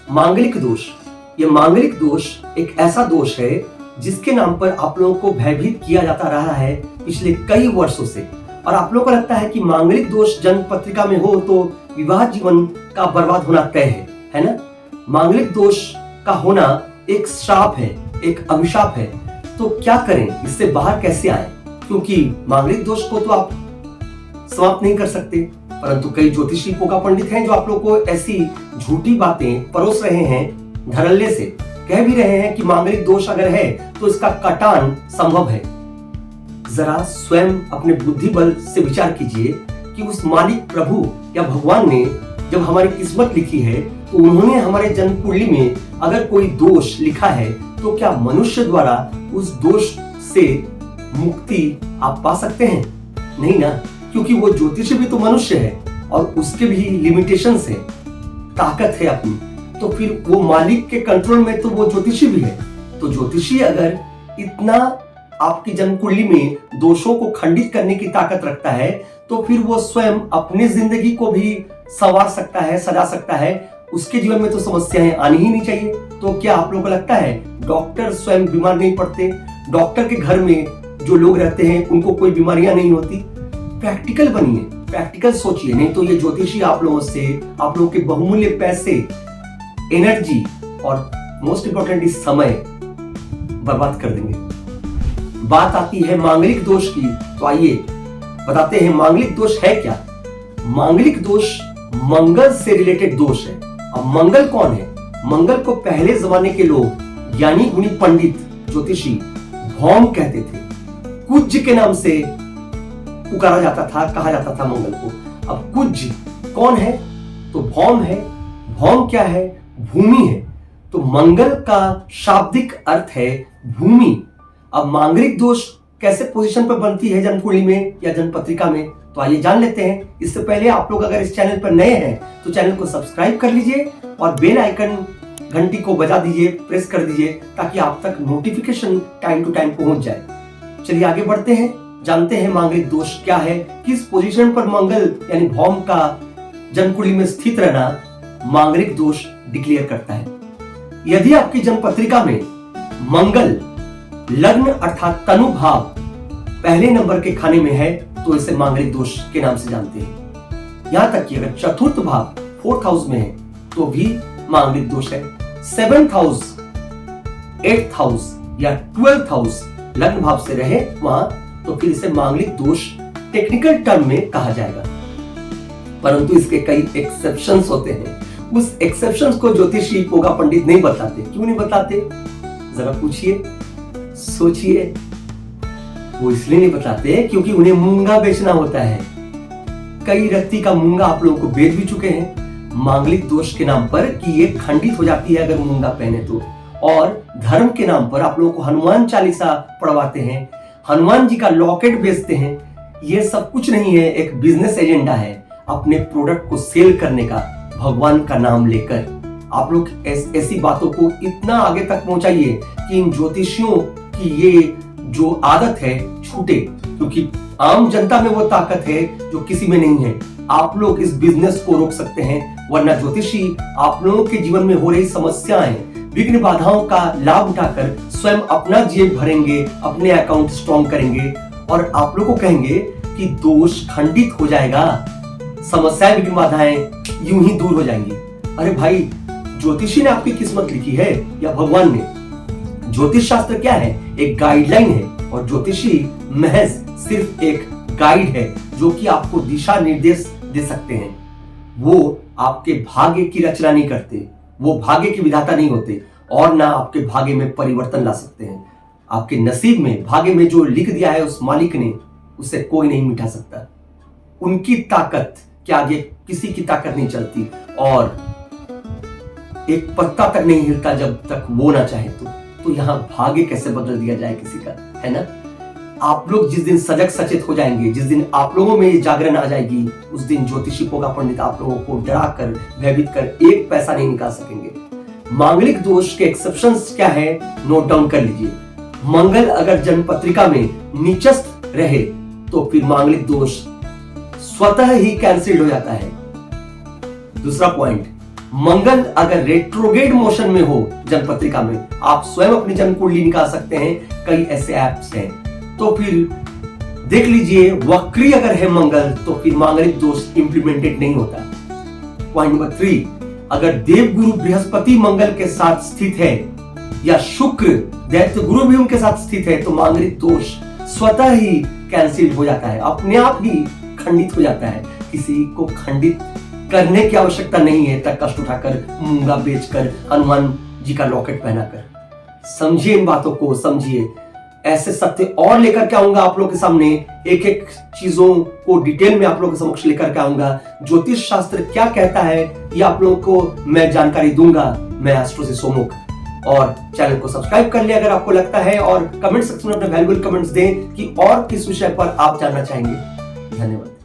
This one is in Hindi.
मांगलिक दोष। ये मांगलिक दोष एक ऐसा दोष है जिसके नाम पर आप लोगों को भयभीत किया जाता रहा है पिछले कई वर्षों से, और आप लोगों को लगता है कि मांगलिक दोष जन्म पत्रिका में हो तो विवाह जीवन का बर्बाद होना तय है ना। मांगलिक दोष का होना एक श्राप है, एक अभिशाप है। तो क्या करें, इससे बाहर कैसे आए? क्योंकि मांगलिक दोष को तो आप समाप्त नहीं कर सकते, परंतु कई ज्योतिषी पोका पंडित हैं जो आप लोग को ऐसी झूठी बातें परोस रहे हैं, धड़ल्ले से कह भी रहे हैं कि मांगलिक दोष अगर है तो इसका कटान संभव है। जरा स्वयं अपने बुद्धि बल से विचार कीजिए कि उस मालिक प्रभु या भगवान ने जब हमारी किस्मत लिखी है तो उन्होंने हमारे जन्म कुंडली में अगर कोई दोष लिखा है तो क्या मनुष्य द्वारा उस दोष से मुक्ति आप पा सकते हैं? नहीं ना, क्योंकि वो ज्योतिषी भी तो मनुष्य है और उसके भी लिमिटेशंस है, ताकत है अपनी। तो फिर वो मालिक के कंट्रोल में तो वो ज्योतिषी भी है। तो ज्योतिषी अगर इतना आपकी जन्म कुंडली में दोषों को खंडित करने की ताकत रखता है तो फिर वो स्वयं अपनी जिंदगी को भी संवार सकता है, सजा सकता है। उसके जीवन में तो समस्याएं आनी ही नहीं चाहिए। तो क्या आप लोगों को लगता है डॉक्टर स्वयं बीमार नहीं पड़ते? डॉक्टर के घर में जो लोग रहते हैं उनको कोई बीमारियां नहीं होती? प्रैक्टिकल बनिए, प्रैक्टिकल सोचिए, नहीं तो ये ज्योतिषी आप लोगों से आप लोगों के बहुमूल्य पैसे, एनर्जी और मोस्ट इंपोर्टेंट समय बर्बाद कर देंगे। बात आती है मांगलिक दोष की, तो आइए बताते हैं मांगलिक दोष है क्या। मांगलिक दोष मंगल से रिलेटेड दोष है। अब मंगल कौन है? मंगल को पहले जमाने के लोग ज्ञानी गुणी पंडित ज्योतिषी भौम कहते थे। कुज के नाम से पुकारा जाता था, कहा जाता था मंगल को। अब कुज कौन है? तो भौम है। भौम क्या है? भूमि है। तो मंगल का शाब्दिक अर्थ है भूमि। अब मांगलिक दोष कैसे पोजीशन पर बनती है जन्म कुंडली में या जन्म पत्रिका में, तो आइए जान लेते हैं। इससे पहले आप लोग अगर इस चैनल पर नए हैं तो चैनल को सब्सक्राइब कर लीजिए और बेल आइकन घंटी को बजा दीजिए, प्रेस कर दीजिए, ताकि आप तक नोटिफिकेशन टाइम टू टाइम पहुंच जाए। चलिए आगे बढ़ते हैं, जानते हैं मांगलिक दोष क्या है, किस पोजीशन पर मंगल यानी भौम का जन्म कुंडली में स्थित रहना मांगलिक दोष डिक्लेयर करता है। यदि आपकी जन्म पत्रिका में मंगल लग्न अर्थात तनु भाव पहले नंबर के खाने में है तो इसे मांगलिक दोष के नाम से जानते हैं। यहां तक कि अगर चतुर्थ भाव 4th हाउस में है तो भी मांगलिक दोष है। 7th हाउस, 8th हाउस या 12th हाउस लग्न भाव से रहे वहां तो फिर इसे मांगलिक दोष टेक्निकल टर्म में कहा जाएगा। परंतु इसके कई एक्सेप्शंस होते हैं। उस एक्सेप्शंस को ज्योतिषी पोगा पंडित नहीं बताते। क्यों नहीं बताते? जरा पूछिए, सोचिए। वो इसलिए नहीं बताते क्योंकि उन्हें मूंगा बेचना होता है। कई रत्ती का मूंगा आप लोगों को बेच भी चुके हैं मांगलिक दोष के नाम पर कि ये खंडित हो जाती है अगर मूंगा पहने तो। और धर्म के नाम पर आप लोगों को हनुमान चालीसा पढ़वाते हैं, हनुमान जी का लॉकेट बेचते हैं। ये सब कुछ नहीं है, एक बिजनेस एजेंडा है अपने प्रोडक्ट को सेल करने का भगवान का नाम लेकर। आप लोग ऐसी बातों को इतना आगे तक पहुंचाइए कि इन ज्योतिषियों की ये जो आदत है छूटे, क्योंकि आम जनता में वो ताकत है जो किसी में नहीं है। आप लोग इस बिजनेस को रोक सकते हैं, वरना ज्योतिषी आप लोगों के जीवन में हो रही समस्याएं, विघ्न बाधाओं का लाभ उठाकर स्वयं अपना जेब भरेंगे, अपने अकाउंट स्ट्रॉन्ग करेंगे और आप लोगों को कहेंगे कि दोष खंडित हो जाएगा, समस्याएं, विघ्न बाधाएं यूं ही दूर हो जाएंगी। अरे भाई, ज्योतिषी ने आपकी किस्मत लिखी है या भगवान ने? ज्योतिष शास्त्र क्या है? एक गाइडलाइन है और ज्योतिषी महज सिर्फ एक गाइड है जो कि आपको दिशा निर्देश दे सकते हैं। वो आपके भाग्य की रचना नहीं करते, वो भाग्य के विधाता नहीं होते और ना आपके भाग्य में परिवर्तन ला सकते हैं। आपके नसीब में, भाग्य में जो लिख दिया है उस मालिक ने, उसे कोई नहीं मिटा सकता। उनकी ताकत के आगे किसी की ताकत नहीं चलती और एक पत्ता तक नहीं हिलता जब तक वो ना चाहे तो यहाँ भाग्य कैसे बदल दिया जाए किसी का, है ना। आप लोग जिस दिन सजग सचेत हो जाएंगे, जिस दिन आप लोगों में ये जागरण आ जाएगी, उस दिन ज्योतिषी पोगा पंडित आप लोगों को डरा कर, भयभीत कर एक पैसा नहीं निकाल सकेंगे। मांगलिक दोष के एक्सेप्शंस क्या है, नोट डाउन कर लीजिए। मंगल अगर जन्म पत्रिका में नीचस्थ रहे तो फिर मांगलिक दोष स्वतः ही कैंसिल्ड हो जाता है। दूसरा पॉइंट, मंगल अगर रेट्रोग्रेड मोशन में हो जन्म पत्रिका में, आप स्वयं अपनी जन्म कुंडली निकाल सकते हैं। कई ऐसे ऐप्स हैं। तो फिर देख लीजिए, वक्री अगर है मंगल तो फिर मांगलिक दोष इंप्लीमेंटेड नहीं होता। पॉइंट नंबर 3, अगर देवगुरु बृहस्पति मंगल के साथ स्थित है या शुक्र दैत्य गुरु भी उनके साथ स्थित है तो मांगलिक दोष स्वतः ही कैंसिल हो जाता है, अपने आप ही खंडित हो जाता है। किसी को खंडित करने की आवश्यकता नहीं है, तक कष्ट उठाकर, मूंगा बेचकर, हनुमान जी का लॉकेट पहनाकर। समझिए इन बातों को, समझिए। ऐसे सत्य और लेकर के आऊंगा आप लोगों के सामने, एक एक चीजों को डिटेल में आप लोगों के समक्ष लेकर के आऊंगा। ज्योतिष शास्त्र क्या कहता है ये आप लोगों को मैं जानकारी दूंगा। मैं एस्ट्रो से सोमुख। और चैनल को सब्सक्राइब कर ले अगर आपको लगता है, और कमेंट सेक्शन में अपने वैल्यूएबल कमेंट्स दें कि और किस विषय पर आप जानना चाहेंगे। धन्यवाद।